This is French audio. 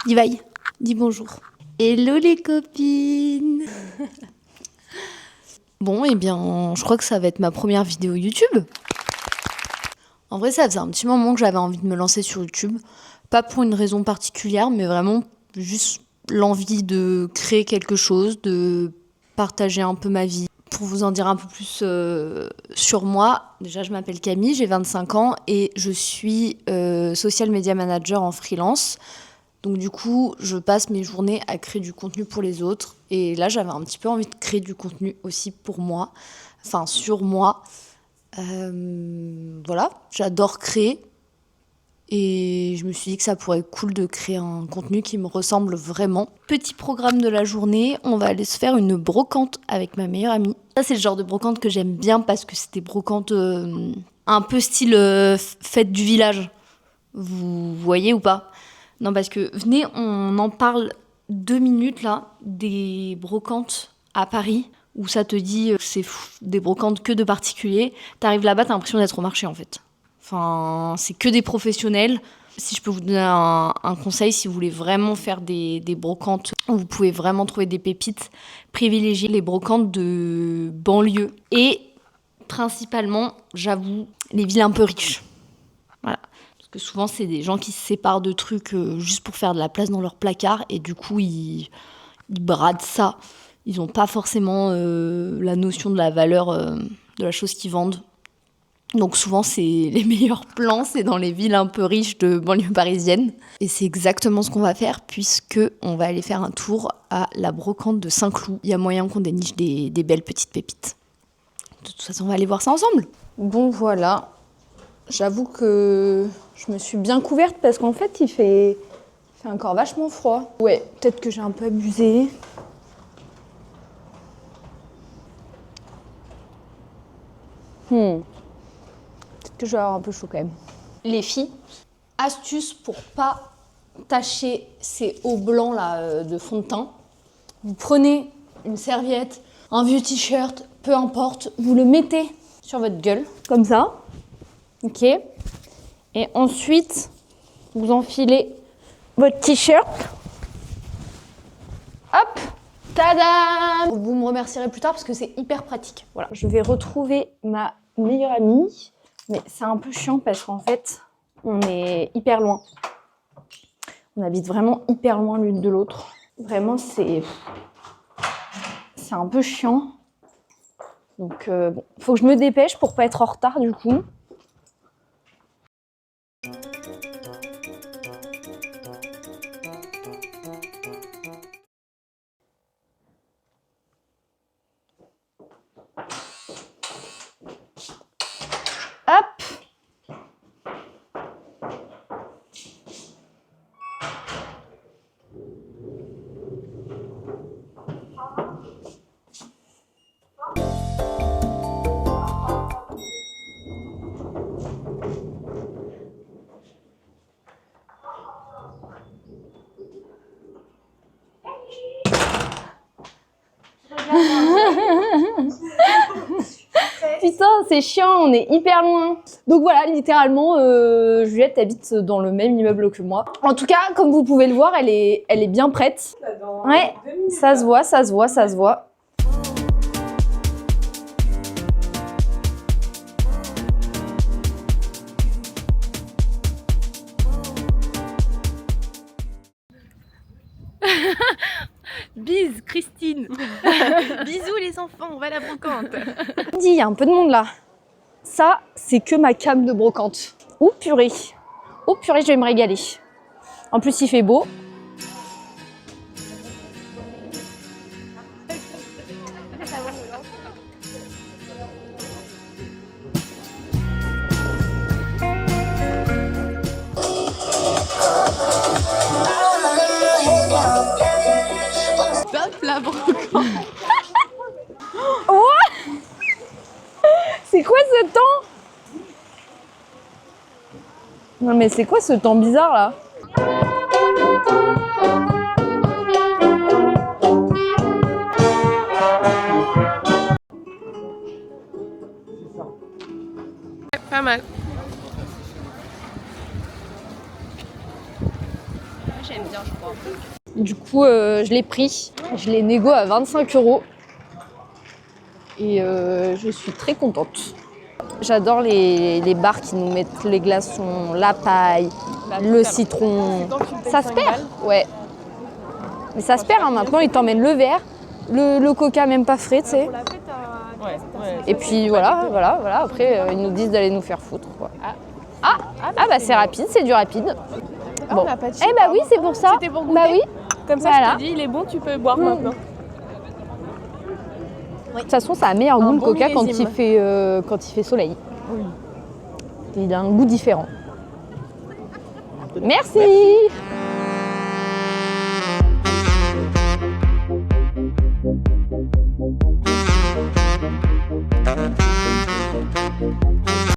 Dis bye, dis bonjour. Hello les copines. Bon, eh bien, je crois que ça va être ma première vidéo YouTube. En vrai, ça faisait un petit moment que j'avais envie de me lancer sur YouTube. Pas pour une raison particulière, mais vraiment juste l'envie de créer quelque chose, de partager un peu ma vie. Pour vous en dire un peu plus sur moi, déjà je m'appelle Camille, j'ai 25 ans et je suis social media manager en freelance. Donc du coup, je passe mes journées à créer du contenu pour les autres. Et là, j'avais un petit peu envie de créer du contenu aussi pour moi, enfin sur moi. Voilà, j'adore créer. Et je me suis dit que ça pourrait être cool de créer un contenu qui me ressemble vraiment. Petit programme de la journée, on va aller se faire une brocante avec ma meilleure amie. Ça, c'est le genre de brocante que j'aime bien parce que c'est des brocantes un peu style fête du village. Vous voyez ou pas ? Non, parce que venez, on en parle 2 minutes là, des brocantes à Paris, où ça te dit c'est des brocantes que de particuliers. T'arrives là-bas, t'as l'impression d'être au marché en fait. Enfin, c'est que des professionnels. Si je peux vous donner un conseil, si vous voulez vraiment faire des brocantes où vous pouvez vraiment trouver des pépites, privilégiez les brocantes de banlieue. Et principalement, j'avoue, les villes un peu riches. Voilà. Parce que souvent, c'est des gens qui se séparent de trucs juste pour faire de la place dans leur placard. Et du coup, ils bradent ça. Ils n'ont pas forcément la notion de la valeur de la chose qu'ils vendent. Donc souvent, c'est les meilleurs plans, c'est dans les villes un peu riches de banlieue parisienne. Et c'est exactement ce qu'on va faire, puisque on va aller faire un tour à la brocante de Saint-Cloud. Il y a moyen qu'on déniche des belles petites pépites. De toute façon, on va aller voir ça ensemble. Bon, voilà. J'avoue que je me suis bien couverte parce qu'en fait, il fait encore vachement froid. Ouais, peut-être que j'ai un peu abusé. Peut-être que je vais avoir un peu chaud quand même. Les filles, astuce pour pas tacher ces hauts blancs là de fond de teint. Vous prenez une serviette, un vieux t-shirt, peu importe, vous le mettez sur votre gueule, comme ça. Ok. Et ensuite, vous enfilez votre t-shirt. Hop, tadam! Vous me remercierez plus tard parce que c'est hyper pratique. Voilà, je vais retrouver ma meilleure amie, mais c'est un peu chiant parce qu'en fait, on est hyper loin. On habite vraiment hyper loin l'une de l'autre. Vraiment, c'est un peu chiant. Donc, bon, faut que je me dépêche pour pas être en retard du coup. Hop! Putain, c'est chiant, on est hyper loin. Donc voilà, littéralement, Juliette habite dans le même immeuble que moi. En tout cas, comme vous pouvez le voir, elle est bien prête. Ouais, ça se voit, ça se voit, ça se voit. Bise, Christine. Bisous les enfants, on va à la brocante. Il y a un peu de monde là. Ça, c'est que ma cam de brocante. Oh purée. Oh purée, je vais me régaler. En plus, il fait beau. Top la brocante. Oh, c'est quoi ce temps? Non mais c'est quoi ce temps bizarre là? Pas mal. J'aime bien, je crois. Du coup, je l'ai pris. Je l'ai négo à 25 €. Et je suis très contente. J'adore les bars qui nous mettent les glaçons, la paille, le citron. Ça se perd. Ouais. Mais ça se perd, hein. Maintenant, ils t'emmènent le verre, le coca même pas frais, tu sais. Et puis voilà. Après, ils nous disent d'aller nous faire foutre, quoi. Ah, bah c'est rapide, c'est du rapide. Bon. Eh bah oui, c'est pour ça. C'était pour goûter. Bah oui. Comme ça, Voilà. je te dis, il est bon, tu peux boire maintenant. De toute façon, ça a meilleur goût le bon coca quand millésime. il fait soleil. Il a un goût différent. Merci.